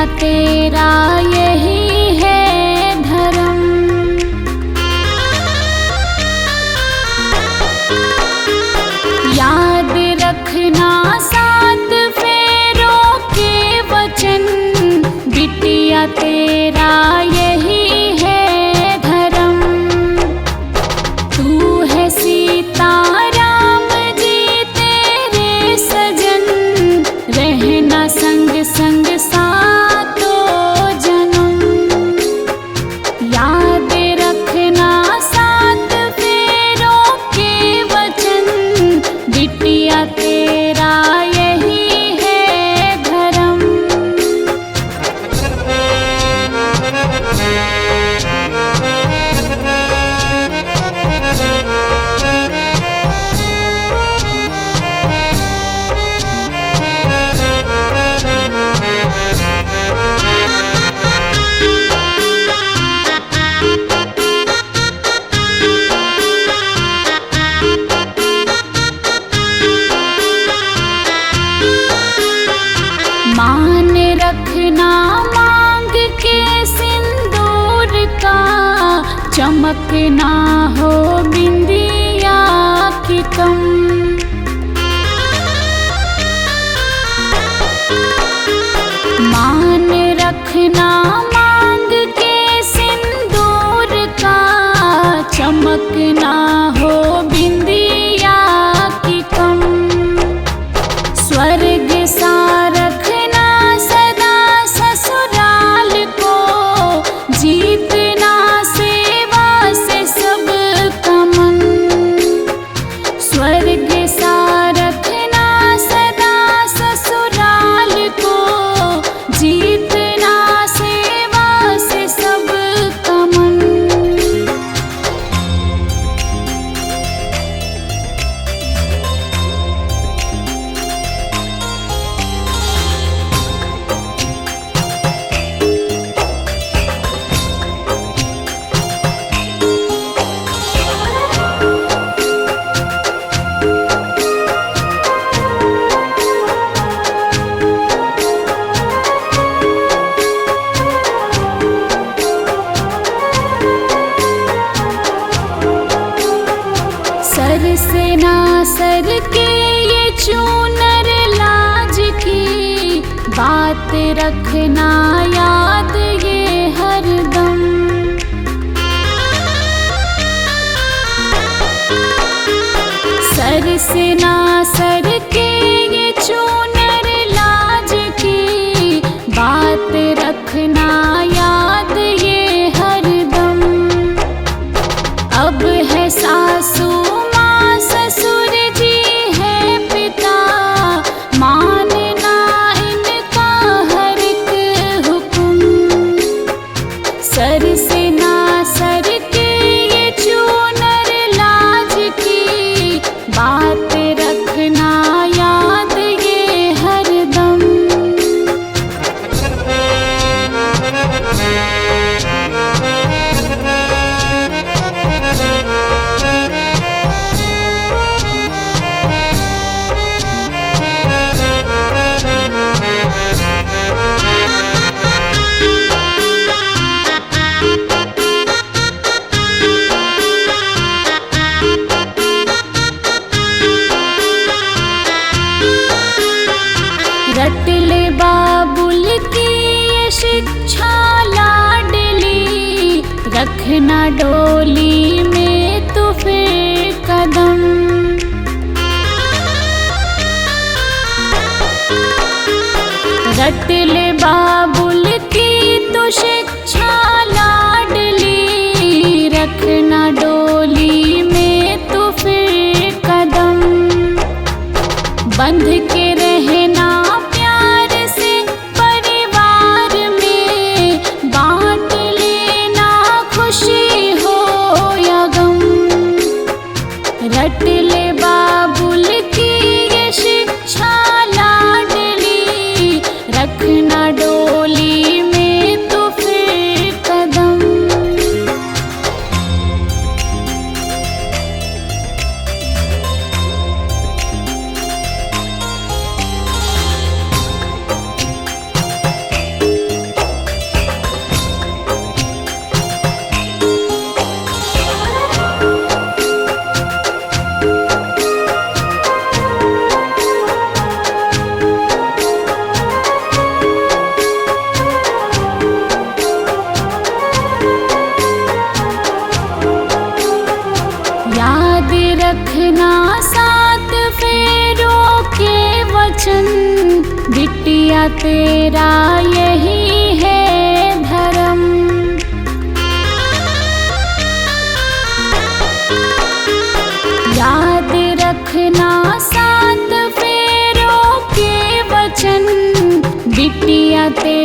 बिटिया तेरा यही है धर्म। याद रखना सात फेरों के वचन, बिटिया तेरा यही है धर्म। तू है सीता राम जी तेरे सजन, रहना संग संग सातों जन्म। याद रखना सात फेरों के वचन, बिटिया तेरा यही है धर्म। मान रखना मांग के सिंदूर का, चमक ना हो बिंदिया की कम। मान रखना मांग के सिंदूर का, चमक ना हो बिंदिया की कम। स्वर्ग सा रखना सदा ससुराल को, जीतना सेवा से सब का मन। स्वर्ग सा रखना सदा ससुराल को, जीतना सेवा से सब का मन। सर से ना सर के ये चूनर लाज की, बात रखना याद ये हरदम। सर से ना सर के ये चूनर लाज की, बात रखना याद ये हरदम। अब है सासू माँ ससुर जी है पिता, मानना इनका हर एक हुक्म। सर से ना सर के ये चूनर लाज की, बात रखना याद ये हरदम। रखना सात फेरों के वचन, बिटिया तेरा यही है धर्म। याद रखना सात फेरों के वचन, बिटिया तेरा